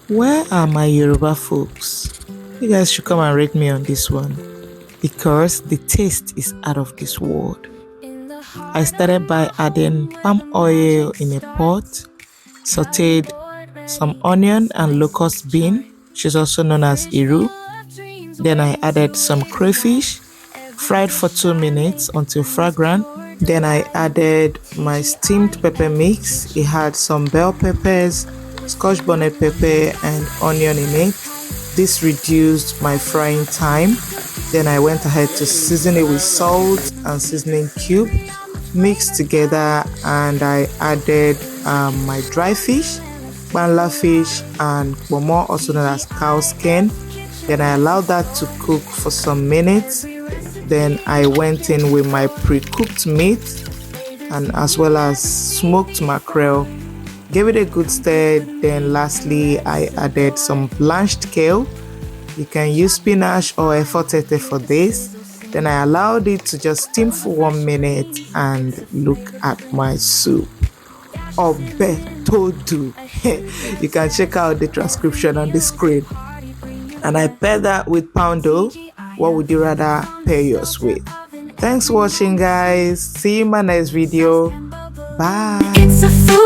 Where are my Yoruba folks? You guys should come and rate me on this one because the taste is out of this world. I started by adding palm oil in a pot, sauteed some onion and locust bean, which is also known as iru. Then I added some crayfish, fried for 2 minutes until fragrant. Then I added my steamed pepper mix. It had some bell peppers, scotch bonnet pepper and onion in it. This reduced my frying time. Then I went ahead to season it with salt and seasoning cube, mixed together, and I added my dry fish, banla fish and pomo, also known as cow skin. Then I allowed that to cook for some minutes. Then I went in with my pre-cooked meat and as well as smoked mackerel. Gave it a good stir. Then lastly, I added some blanched kale. You can use spinach or efo tete for this. Then I allowed it to just steam for 1 minute and look at my soup. Obetodu. You can check out the transcription on the screen. And I pair that with poundo. What would you rather pair yours with? Thanks for watching, guys. See you in my next video. Bye. It's a foodie.